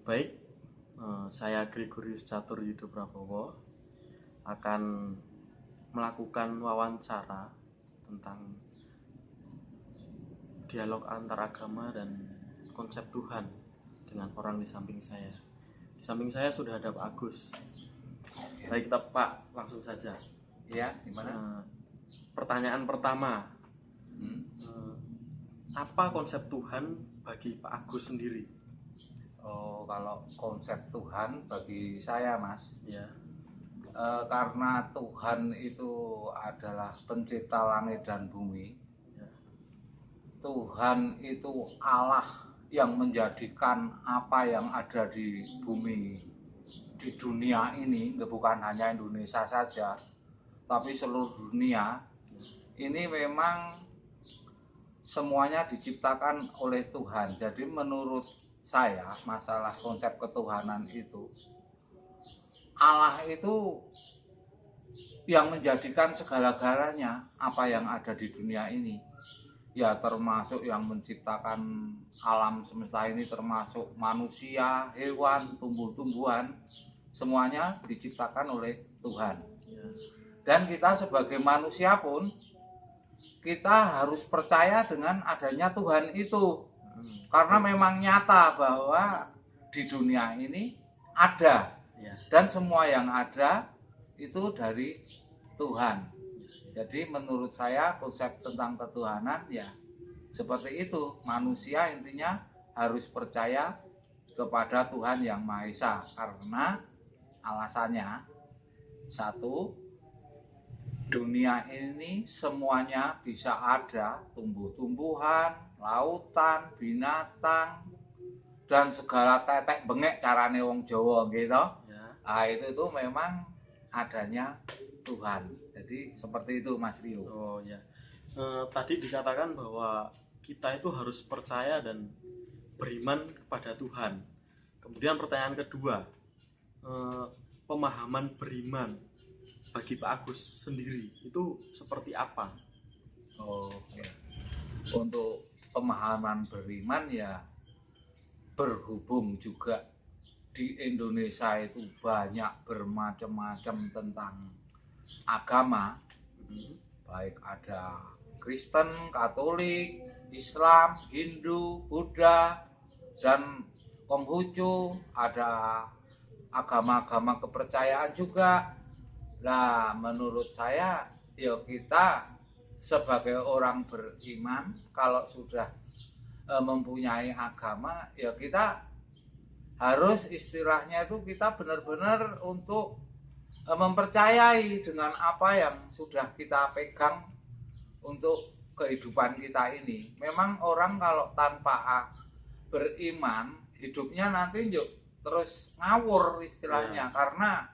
Baik, saya Gregorius Catur Yudo Prabowo akan melakukan wawancara tentang dialog antar agama dan konsep Tuhan dengan orang di samping saya. Di samping saya sudah ada Pak Agus. Baik, kita Pak langsung saja. Ya, gimana? Pertanyaan pertama, apa konsep Tuhan bagi Pak Agus sendiri? Oh, kalau konsep Tuhan bagi saya, Mas, Ya, karena Tuhan itu adalah pencipta langit dan bumi. ya, Tuhan itu Allah yang menjadikan apa yang ada di bumi, di dunia ini, bukan hanya Indonesia saja, tapi seluruh dunia. Ini memang semuanya diciptakan oleh Tuhan. Jadi menurut saya, masalah konsep ketuhanan itu, Allah itu yang menjadikan segala-galanya apa yang ada di dunia ini. Ya, termasuk yang menciptakan alam semesta ini, termasuk manusia, hewan, tumbuh-tumbuhan, semuanya diciptakan oleh Tuhan. Dan kita sebagai manusia pun, kita harus percaya dengan adanya Tuhan itu. Karena memang nyata bahwa di dunia ini ada. Dan semua yang ada itu dari Tuhan. Jadi menurut saya konsep tentang ketuhanan ya seperti itu. Manusia intinya harus percaya kepada Tuhan yang Maha Esa. Karena alasannya, satu, dunia ini semuanya bisa ada, tumbuh-tumbuhan, lautan, binatang, dan segala tetek bengek carane wong Jawa gitu. Nah, itu memang adanya Tuhan. Jadi seperti itu, Mas Rio. Oh ya. Tadi dikatakan bahwa kita itu harus percaya dan beriman kepada Tuhan. Kemudian pertanyaan kedua, pemahaman beriman bagi Pak Agus sendiri itu seperti apa? Oh ya. Untuk pemahaman beriman ya, berhubung juga di Indonesia itu banyak bermacam-macam tentang agama, baik ada Kristen, Katolik, Islam, Hindu, Buddha, dan Konghucu, ada agama-agama kepercayaan juga. Nah, menurut saya ya kita sebagai orang beriman, kalau sudah mempunyai agama, ya kita harus istilahnya itu kita benar-benar untuk mempercayai dengan apa yang sudah kita pegang untuk kehidupan kita ini. Memang orang kalau tanpa beriman, hidupnya nanti terus ngawur istilahnya. Karena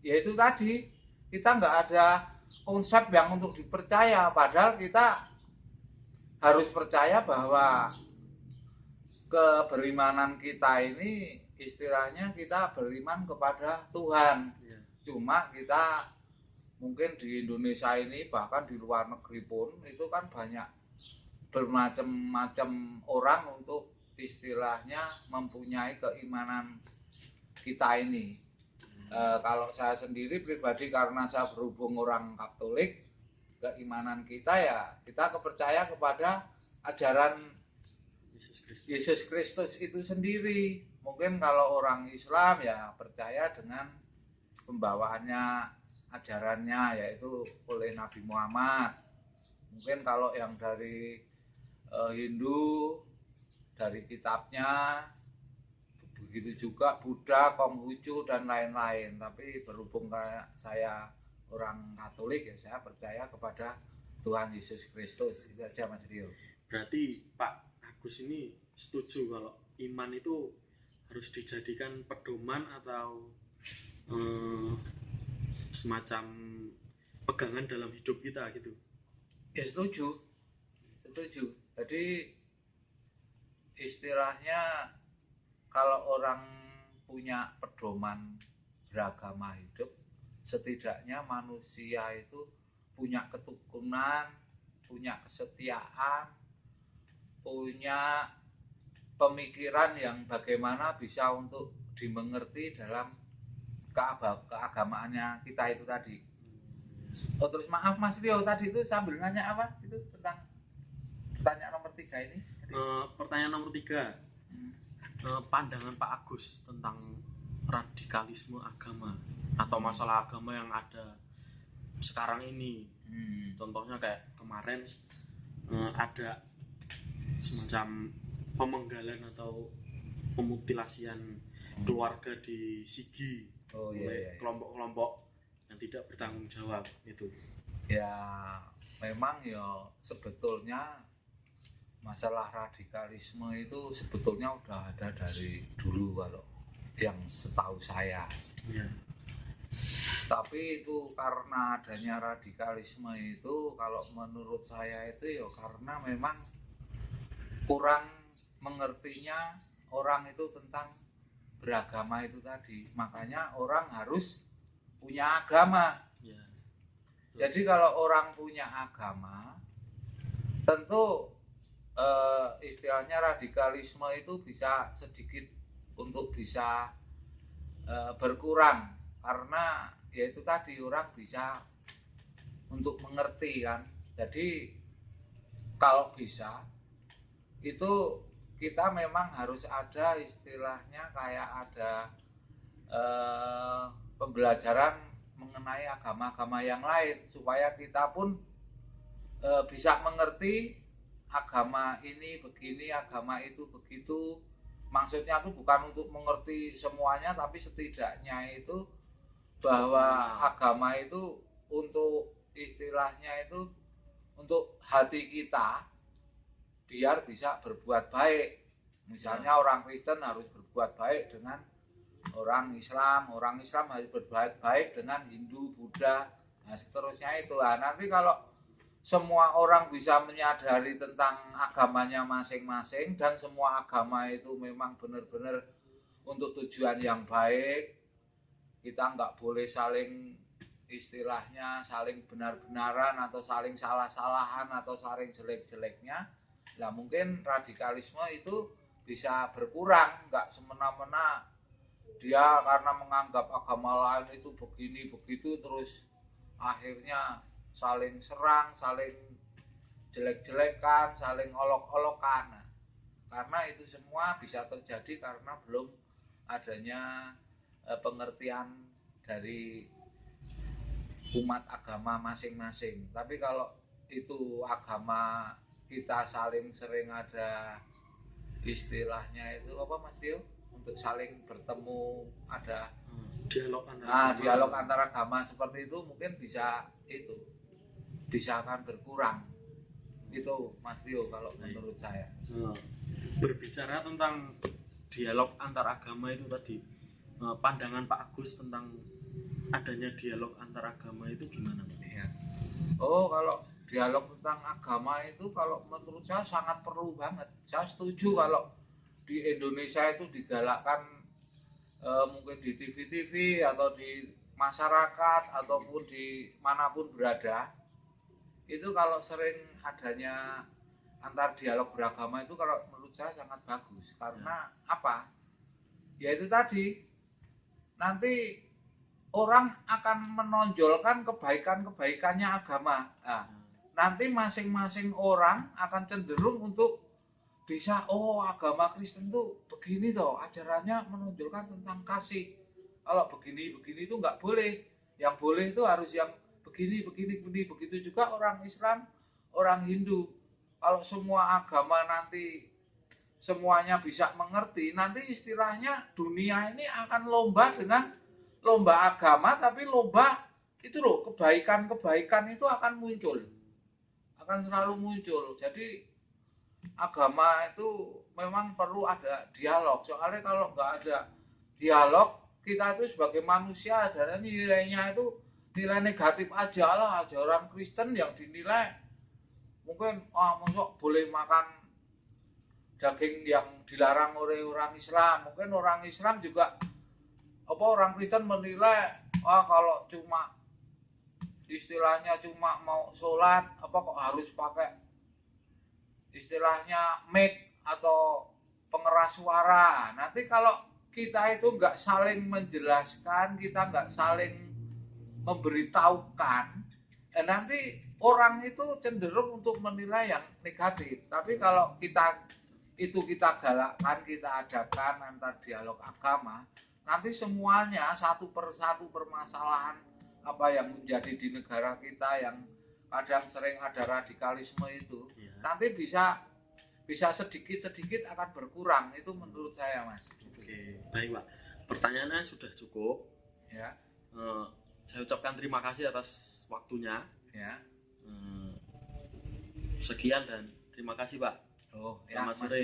ya itu tadi, kita nggak ada konsep yang untuk dipercaya. Padahal kita harus percaya bahwa keberimanan kita ini istilahnya kita beriman kepada Tuhan. Cuma kita mungkin di Indonesia ini, bahkan di luar negeri pun, itu kan banyak bermacam-macam orang untuk istilahnya mempunyai keimanan kita ini. Kalau saya sendiri pribadi, karena saya berhubung orang Katolik, keimanan kita ya kita kepercaya kepada ajaran Yesus Kristus itu sendiri. Mungkin kalau orang Islam ya percaya dengan pembawaannya, ajarannya, yaitu oleh Nabi Muhammad. Mungkin kalau yang dari Hindu, dari kitabnya, begitu juga Buddha, Konghucu, dan lain-lain. Tapi berhubung kayak saya orang Katolik, ya saya percaya kepada Tuhan Yesus Kristus. Itu aja, Mas Rio. Berarti Pak Agus ini setuju kalau iman itu harus dijadikan pedoman atau semacam pegangan dalam hidup kita gitu? Ya setuju. Jadi istilahnya kalau orang punya pedoman beragama hidup, setidaknya manusia itu punya ketukunan, punya kesetiaan, punya pemikiran yang bagaimana bisa untuk dimengerti dalam keagamaannya kita itu tadi. Oh, terus maaf Mas Rio, tadi itu sambil nanya apa itu tentang pertanyaan nomor 3 ini? Pertanyaan nomor 3, pandangan Pak Agus tentang radikalisme agama atau masalah agama yang ada sekarang ini. Contohnya kayak kemarin ada semacam pemenggalan atau pemutilasian keluarga di Sigi oleh kelompok-kelompok yang tidak bertanggung jawab itu. Ya memang ya sebetulnya masalah radikalisme itu sebetulnya udah ada dari dulu kalau yang setahu saya. Ya. Tapi itu karena adanya radikalisme itu kalau menurut saya itu ya karena memang kurang mengertinya orang itu tentang beragama itu tadi. Makanya orang harus punya agama. Ya. Jadi kalau orang punya agama, tentu istilahnya radikalisme itu bisa sedikit untuk bisa berkurang karena yaitu tadi orang bisa untuk mengerti kan. Jadi kalau bisa itu kita memang harus ada istilahnya kayak ada pembelajaran mengenai agama-agama yang lain supaya kita pun bisa mengerti agama ini begini, agama itu begitu. Maksudnya itu bukan untuk mengerti semuanya, tapi setidaknya itu bahwa agama itu untuk istilahnya itu untuk hati kita biar bisa berbuat baik. Misalnya orang Kristen harus berbuat baik dengan orang Islam harus berbuat baik dengan Hindu, Buddha, nah seterusnya itu. Nah, nanti kalau semua orang bisa menyadari tentang agamanya masing-masing dan semua agama itu memang benar-benar untuk tujuan yang baik, kita nggak boleh saling istilahnya saling benar-benaran atau saling salah-salahan atau saling jelek-jeleknya, lah mungkin radikalisme itu bisa berkurang, nggak semena-mena dia karena menganggap agama lain itu begini begitu terus akhirnya saling serang, saling jelek-jelekan, saling olok-olokan. Nah, karena itu semua bisa terjadi karena belum adanya pengertian dari umat agama masing-masing. Tapi kalau itu agama kita saling sering ada istilahnya itu apa Mas Dio? Untuk saling bertemu ada dialog antara agama seperti itu mungkin bisa akan berkurang itu Mas Rio kalau menurut saya. Berbicara tentang dialog antar agama itu tadi, pandangan Pak Agus tentang adanya dialog antar agama itu gimana Pak? Ya. Oh, kalau dialog tentang agama itu kalau menurut saya sangat perlu banget. Saya setuju kalau di Indonesia itu digalakkan mungkin di TV-TV atau di masyarakat ataupun di manapun berada, itu kalau sering adanya antar dialog beragama itu kalau menurut saya sangat bagus. Karena apa? Ya itu tadi, nanti orang akan menonjolkan kebaikan-kebaikannya agama. Nah, nanti masing-masing orang akan cenderung untuk bisa, oh agama Kristen tuh begini toh, ajarannya menonjolkan tentang kasih. Kalau begini-begini itu nggak boleh. Yang boleh itu harus yang begini. Begitu juga orang Islam, orang Hindu. Kalau semua agama nanti semuanya bisa mengerti, nanti istilahnya dunia ini akan lomba dengan lomba agama, tapi lomba itu loh, kebaikan-kebaikan itu akan muncul. Akan selalu muncul. Jadi agama itu memang perlu ada dialog. Soalnya kalau nggak ada dialog, kita itu sebagai manusia adanya nilainya itu nilai negatif aja lah. Ajaran Kristen yang dinilai mungkin masuk boleh makan daging yang dilarang oleh orang Islam. Mungkin orang Islam juga orang Kristen menilai kalau cuma istilahnya cuma mau sholat kok harus pakai istilahnya mic atau pengeras suara. Nanti kalau kita itu nggak saling menjelaskan, kita nggak saling memberitahukan, nanti orang itu cenderung untuk menilai yang negatif. Tapi kalau kita galakkan, kita adakan antar dialog agama, nanti semuanya satu persatu permasalahan apa yang menjadi di negara kita yang kadang sering ada radikalisme itu, nanti bisa sedikit-sedikit akan berkurang. Itu menurut saya, Mas. Oke, baik Pak. Pertanyaannya sudah cukup. Ya. Saya ucapkan terima kasih atas waktunya. Ya. Sekian dan terima kasih Pak. Oh, selamat ya, sore.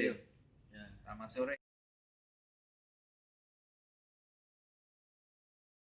Ya. Selamat sore.